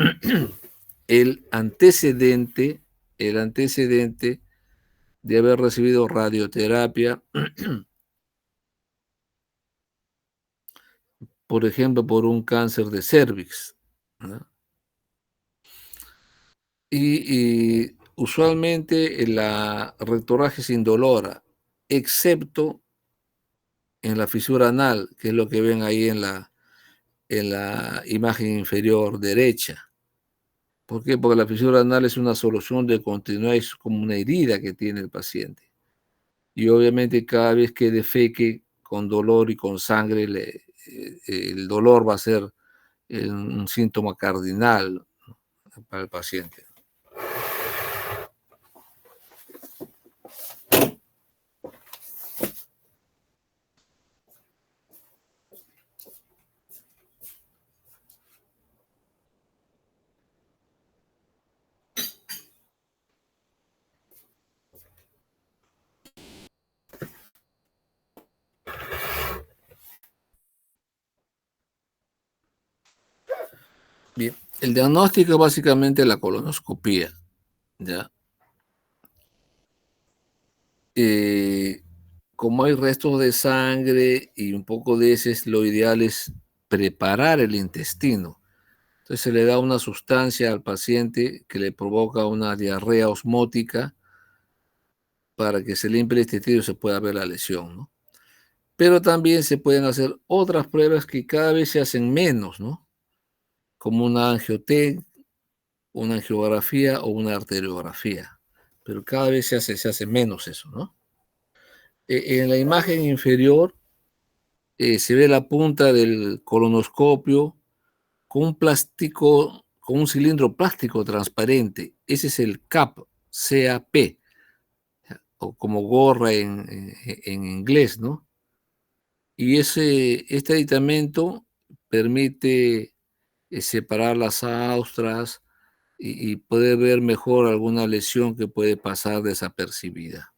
S1: el antecedente, el antecedente de haber recibido radioterapia, por ejemplo, por un cáncer de cervix, ¿no? Y usualmente la rectorragia es indolora, excepto en la fisura anal, que es lo que ven ahí en la imagen inferior derecha. ¿Por qué? Porque la fisura anal es una solución de continuidad, es como una herida que tiene el paciente. Y obviamente cada vez que defeque con dolor y con sangre, el dolor va a ser un síntoma cardinal para el paciente. Bien, el diagnóstico es básicamente la colonoscopía, ¿ya? Eh, Como hay restos de sangre y un poco de heces, lo ideal es preparar el intestino. Entonces se le da una sustancia al paciente que le provoca una diarrea osmótica para que se limpie el intestino y se pueda ver la lesión, ¿no? Pero también se pueden hacer otras pruebas que cada vez se hacen menos, ¿no? Como una angiotensia, una angiografía o una arteriografía, pero cada vez se hace menos eso, ¿no? En la imagen inferior se ve la punta del colonoscopio con un plástico, con un cilindro plástico transparente. Ese es el CAP, o como gorra en inglés, ¿no? Y este aditamento permite separar las austras y poder ver mejor alguna lesión que puede pasar desapercibida.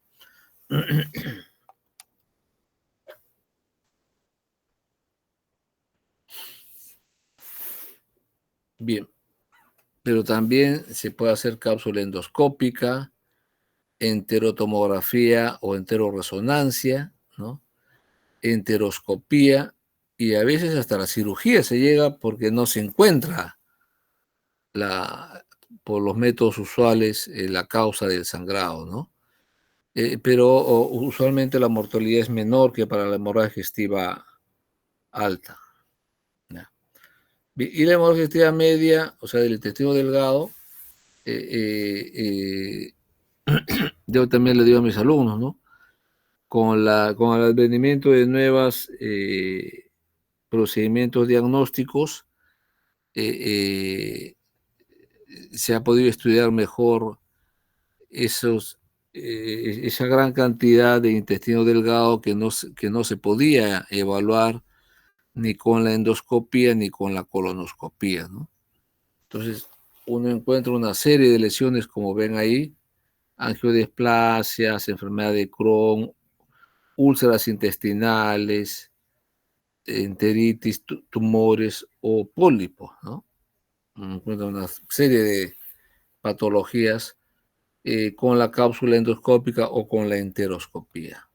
S1: Bien, pero también se puede hacer cápsula endoscópica, enterotomografía o enteroresonancia, ¿no? Enteroscopía, y a veces hasta la cirugía se llega porque no se encuentra la, por los métodos usuales la causa del sangrado, ¿no? Pero usualmente la mortalidad es menor que para la hemorragia digestiva alta, ¿ya? Y la hemorragia digestiva media, o sea, del intestino delgado, eh, yo también le digo a mis alumnos, ¿no? Con el advenimiento de nuevos procedimientos diagnósticos, eh, se ha podido estudiar mejor esa gran cantidad de intestino delgado que no se podía evaluar ni con la endoscopía ni con la colonoscopía, ¿no? Entonces, uno encuentra una serie de lesiones, como ven ahí, angiodesplasias, enfermedad de Crohn, úlceras intestinales, enteritis, tumores o pólipos, ¿no? Uno encuentra una serie de patologías con la cápsula endoscópica o con la enteroscopía.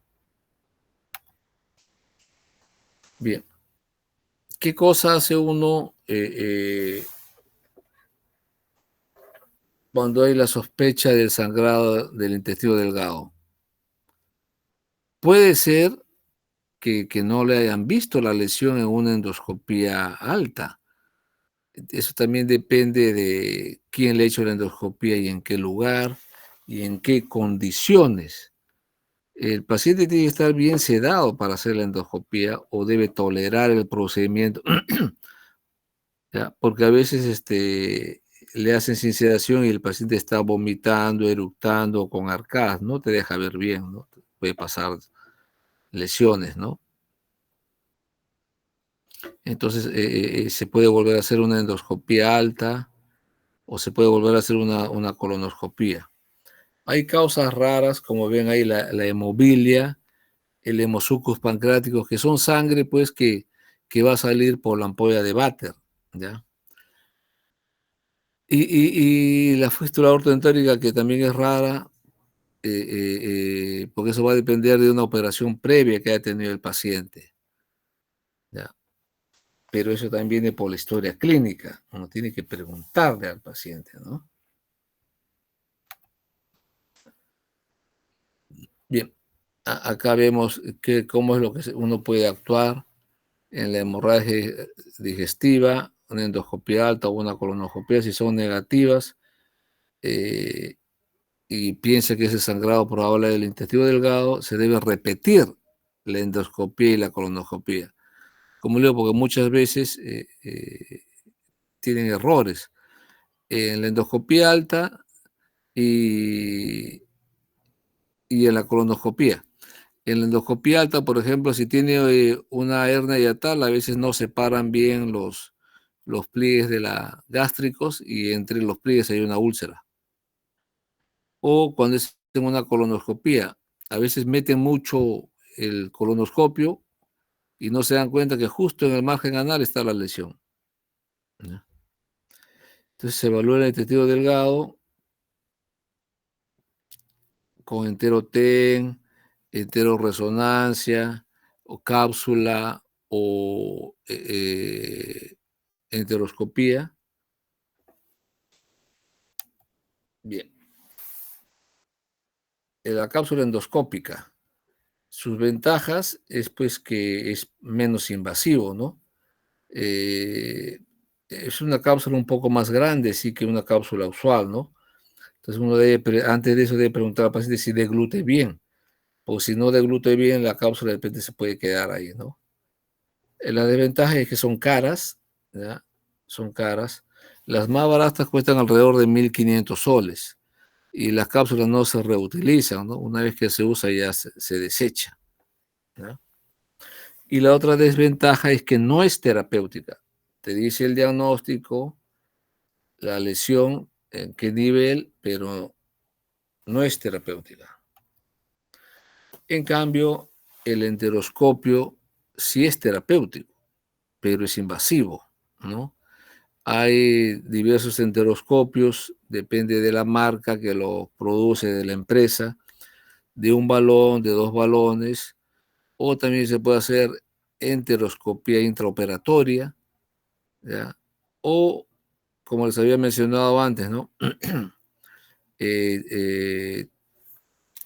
S1: Bien, ¿qué cosa hace uno cuando hay la sospecha del sangrado del intestino delgado? Puede ser que no le hayan visto la lesión en una endoscopía alta. Eso también depende de quién le ha hecho la endoscopía y en qué lugar y en qué condiciones. El paciente tiene que estar bien sedado para hacer la endoscopía o debe tolerar el procedimiento, ¿ya? Porque a veces le hacen sin sedación y el paciente está vomitando, eructando con arcadas, no te deja ver bien, ¿no? Puede pasar lesiones, ¿no? Entonces se puede volver a hacer una endoscopía alta o se puede volver a hacer una colonoscopía. Hay causas raras, como ven ahí, la hemobilia, el hemosucus pancreático, que son sangre, pues, que va a salir por la ampolla de Vater, ¿ya? Y la fístula aortoentárica, que también es rara, porque eso va a depender de una operación previa que haya tenido el paciente, ¿ya? Pero eso también viene por la historia clínica. Uno tiene que preguntarle al paciente, ¿no? Bien, acá vemos cómo es lo que uno puede actuar en la hemorragia digestiva, una endoscopia alta o una colonoscopia, si son negativas, eh, y piensa que es el sangrado probable del intestino delgado, se debe repetir la endoscopia y la colonoscopia. Como digo, porque muchas veces tienen errores en la endoscopia alta y, y en la colonoscopia. En la endoscopia alta, por ejemplo, si tiene una hernia yatal, a veces no separan bien los pliegues de la gástricos y entre los pliegues hay una úlcera. O cuando es en una colonoscopia, a veces meten mucho el colonoscopio y no se dan cuenta que justo en el margen anal está la lesión, ¿ya? Entonces se evalúa el intestino delgado con enteroten, enteroresonancia o cápsula o enteroscopía. Bien, la cápsula endoscópica, sus ventajas es pues que es menos invasivo, ¿no? Eh, Es una cápsula un poco más grande, sí, que una cápsula usual, ¿no? Entonces uno debe, antes de eso debe preguntar al paciente si deglute bien, o si no deglute bien, la cápsula de repente se puede quedar ahí, ¿no? La desventaja es que son caras, ¿ya? Son caras. Las más baratas cuestan alrededor de 1.500 soles y las cápsulas no se reutilizan, ¿no? Una vez que se usa ya se desecha, ¿ya? Y la otra desventaja es que no es terapéutica. Te dice el diagnóstico, la lesión, en qué nivel, pero no es terapéutica. En cambio, el enteroscopio sí es terapéutico, pero es invasivo, ¿no? Hay diversos enteroscopios, depende de la marca que lo produce, de la empresa, de un balón, de dos balones, o también se puede hacer enteroscopía intraoperatoria, ¿ya? O, como les había mencionado antes, ¿no? Eh, eh,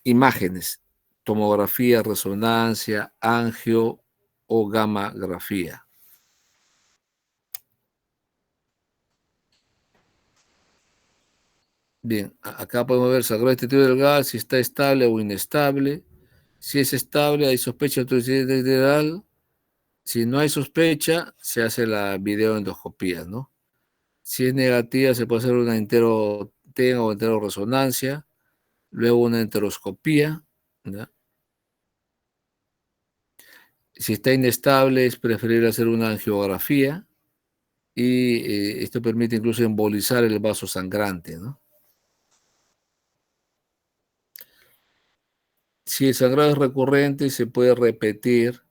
S1: imágenes, tomografía, resonancia, angio o gammagrafía. Bien, acá podemos ver sangrado extensivo del gas, si está estable o inestable. Si es estable, hay sospecha de toxicidad integral. Si no hay sospecha, se hace la videoendoscopía, ¿no? Si es negativa, se puede hacer una entero-TEN o entero-resonancia, luego una enteroscopía, ¿ya? Si está inestable, es preferible hacer una angiografía y esto permite incluso embolizar el vaso sangrante, ¿no? Si el sangrado es recurrente, se puede repetir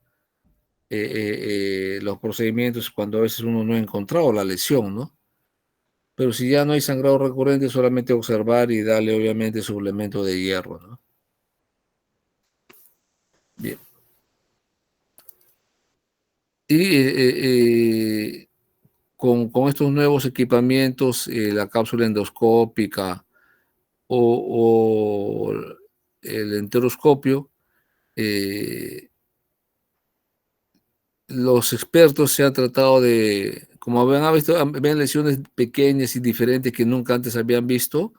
S1: los procedimientos cuando a veces uno no ha encontrado la lesión, ¿no? Pero si ya no hay sangrado recurrente, solamente observar y darle obviamente suplemento de hierro, ¿no? Bien. Y con estos nuevos equipamientos, la cápsula endoscópica o el enteroscopio, eh, los expertos se han tratado de, como habían visto, ven lesiones pequeñas y diferentes que nunca antes habían visto,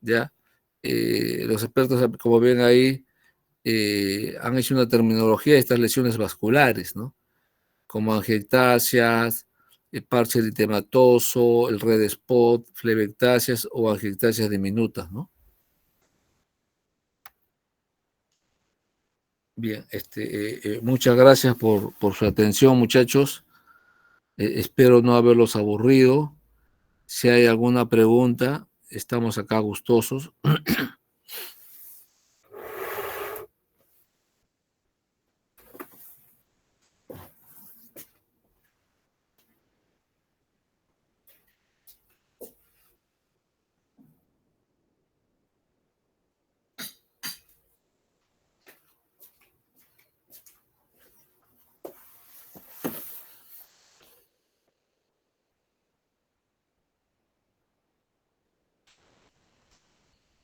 S1: ¿ya? Los expertos, como ven ahí, han hecho una terminología de estas lesiones vasculares, ¿no? Como angiectasias, parche eritematoso, el red spot, flebectasias o angiectasias diminutas, ¿no? Bien, muchas gracias por su atención, muchachos. Espero no haberlos aburrido. Si hay alguna pregunta, estamos acá gustosos.